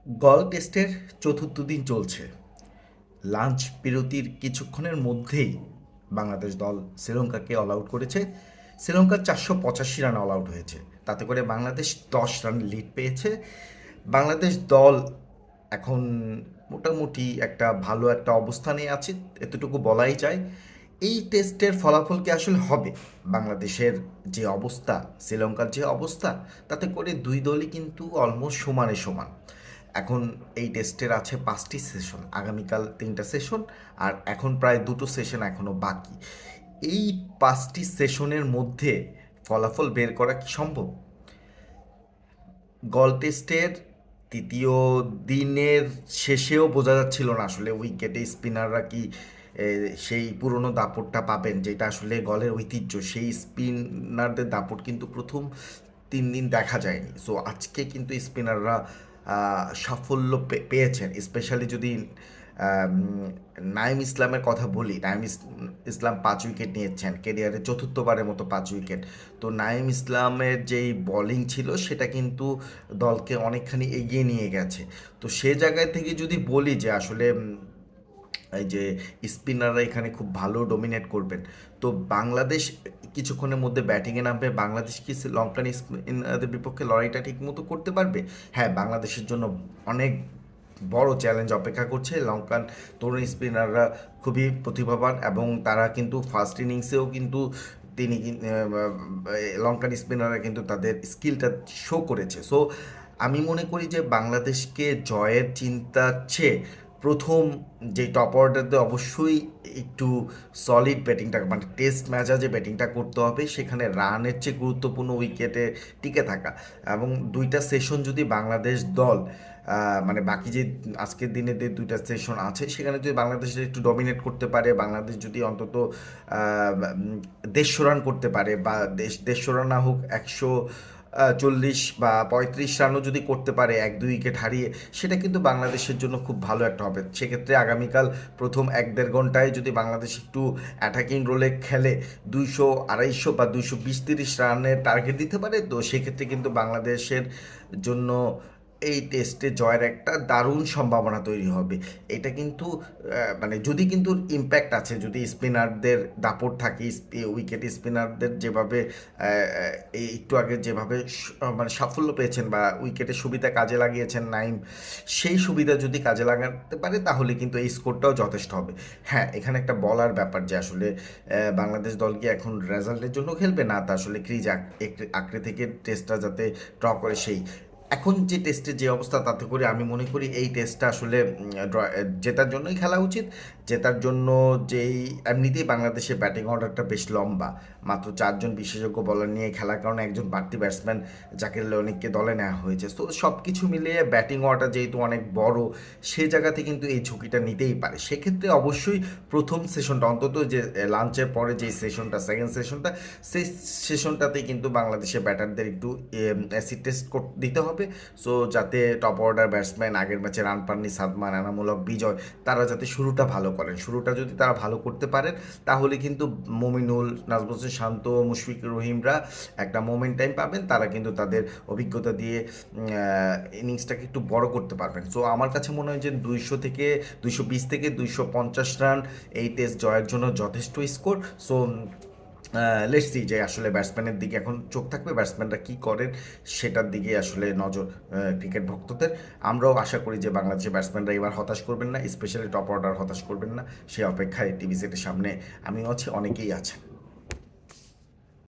গল টেস্টের চতুর্থ দিন চলছে। লাঞ্চ বিরতির কিছুক্ষণের মধ্যেই বাংলাদেশ দল শ্রীলঙ্কাকে অল আউট করেছে। শ্রীলঙ্কা 485 রান অল আউট হয়েছে, তাতে করে বাংলাদেশ 10 রান লিড পেয়েছে। বাংলাদেশ দল এখন মোটামুটি একটা ভালো একটা অবস্থানে আছে, এতটুকু বলাই যায়। এই টেস্টের ফলাফল কি আসলে হবে? বাংলাদেশের যে অবস্থা, শ্রীলঙ্কার যে অবস্থা, তাতে করে দুই দলই কিন্তু অলমোস্ট সমানে সমান। এখন এই টেস্টের আছে 5টি সেশন, আগামীকাল 3টা সেশন, আর এখন প্রায় 2টো সেশন এখনও বাকি। এই 5টি সেশনের মধ্যে ফলাফল বের করা কি সম্ভব? গল টেস্টের তৃতীয় দিনের শেষেও বোঝা যাচ্ছিল না আসলে উইকেটে স্পিনাররা কি সেই পুরনো দাপটটা পাবেন, যেটা আসলে গলের ঐতিহ্য। সেই স্পিনারদের দাপট কিন্তু প্রথম 3 দিন দেখা যায়নি। সো আজকে কিন্তু স্পিনাররা সাফল্য পেয়েছেন। স্পেশালি যদি আম, নাইম ইসলামের কথা বলি, ইসলাম 5 উইকেট নিয়েছেন, কেরিয়ারে চতুর্থবারের মতো 5 উইকেট। তো নাইম ইসলামের যেই বোলিং ছিল সেটা কিন্তু দলকে অনেকখানি এগিয়ে নিয়ে গেছে। তো সে জায়গায় থেকে যদি বলি যে আসলে এই যে স্পিনাররা এখানে খুব ভালো ডোমিনেট করবেন, তো বাংলাদেশ কিছুক্ষণের মধ্যে ব্যাটিংয়ে নামবে। বাংলাদেশ কি শ্রীলঙ্কান স্পিনারদের বিপক্ষে লড়াইটা ঠিকমতো করতে পারবে? হ্যাঁ, বাংলাদেশের জন্য অনেক বড় চ্যালেঞ্জ অপেক্ষা করছে। লঙ্কান তরুণ স্পিনাররা খুবই প্রতিভাবান এবং তারা কিন্তু ফার্স্ট ইনিংসেও কিন্তু তিনি লঙ্কান স্পিনাররা কিন্তু তাদের স্কিলটা শো করেছে। সো আমি মনে করি যে বাংলাদেশকে জয়ের চিন্তার চেয়ে প্রথম যে টপ অর্ডারদের অবশ্যই একটু সলিড ব্যাটিংটা, মানে টেস্ট ম্যাচে যে ব্যাটিংটা করতে হবে, সেখানে রানের চেয়ে গুরুত্বপূর্ণ উইকেটে টিকে থাকা। এবং 2টা সেশন যদি বাংলাদেশ দল মানে বাকি যে আজকের দিনে যে 2টা সেশন আছে সেখানে যদি বাংলাদেশ একটু ডমিনেট করতে পারে, বাংলাদেশ যদি অন্তত 150 রান করতে পারে, বা 150 রান না হোক 140 বা 35 রানও যদি করতে পারে 1-2 উইকেট হারিয়ে, সেটা কিন্তু বাংলাদেশের জন্য খুব ভালো একটা হবে। সেক্ষেত্রে আগামীকাল প্রথম 1-1.5 ঘন্টায় যদি বাংলাদেশ একটু অ্যাটাকিং রোলে খেলে, 200, 250, বা 220-30 রানের টার্গেট দিতে পারে, তো সেক্ষেত্রে কিন্তু বাংলাদেশের জন্য এই টেস্টে জয়ের একটা দারুণ সম্ভাবনা তৈরি হবে। এটা কিন্তু মানে যদি কিন্তু ইম্প্যাক্ট আছে, যদি স্পিনারদের দাপট থাকে, উইকেট স্পিনারদের যেভাবে এই একটু আগে যেভাবে মানে সাফল্য পেয়েছেন বা উইকেটের সুবিধা কাজে লাগিয়েছেন নাইম, সেই সুবিধা যদি কাজে লাগাতে পারে তাহলে কিন্তু এই স্কোরটাও যথেষ্ট হবে। হ্যাঁ, এখানে একটা বলার ব্যাপার যে আসলে বাংলাদেশ দল কি এখন রেজাল্টের জন্য খেলবে, না তা আসলে ক্রিজ আঁকড়ে থেকে টেস্টটা যাতে ড্র করে সেই। এখন যে টেস্টের যে অবস্থা, তাতে করে আমি মনে করি এই টেস্টটা আসলে জেতার জন্যই খেলা উচিত। জেতার জন্য যেই এমনিতেই বাংলাদেশের ব্যাটিং অর্ডারটা বেশ লম্বা, মাত্র 4জন বিশেষজ্ঞ বলার নিয়ে খেলার কারণে একজন বাড়তি ব্যাটসম্যান জাকির আলী দলে নেওয়া হয়েছে। তো সব কিছু মিলিয়ে ব্যাটিং অর্ডার যেহেতু অনেক বড়, সে জায়গাতে কিন্তু এই ঝুঁকিটা নিতেই পারে। সেক্ষেত্রে অবশ্যই প্রথম সেশনটা, অন্তত যে লাঞ্চের পরে যে সেশনটা, সেকেন্ড সেশনটা, সেই সেশনটাতে কিন্তু বাংলাদেশের ব্যাটারদের একটু অ্যাসিড টেস্ট দিতে হবে। সো যাতে টপ অর্ডার ব্যাটসম্যান, আগের ম্যাচে রান পাননি সাদমান, এনামূলক বিজয়, তারা যাতে শুরুটা ভালো করেন। শুরুটা যদি তারা ভালো করতে পারেন তাহলে কিন্তু মমিনুল, নাজমুল হোসেন শান্ত, মুশফিকুর রহিমরা একটা মোমেন্ট টাইম পাবেন, তারা কিন্তু তাদের অভিজ্ঞতা দিয়ে ইনিংসটাকে একটু বড় করতে পারবেন। সো আমার কাছে মনে হয় যে 220 থেকে 250 রান এই টেস্ট জয়ের জন্য যথেষ্ট স্কোর। সো লেটস সি যে আসলে ব্যাটসম্যানের দিকে এখন চোখ থাকবে, ব্যাটসম্যানরা কী করেন সেটার দিকে আসলে নজর ক্রিকেট ভক্তদের। আমরাও আশা করি যে বাংলাদেশের ব্যাটসম্যানরা এবার হতাশ করবেন না, স্পেশালি টপ অর্ডার হতাশ করবেন না। সে অপেক্ষায় টিভি সেটের সামনে আমিও আছি, অনেকেই আছেন।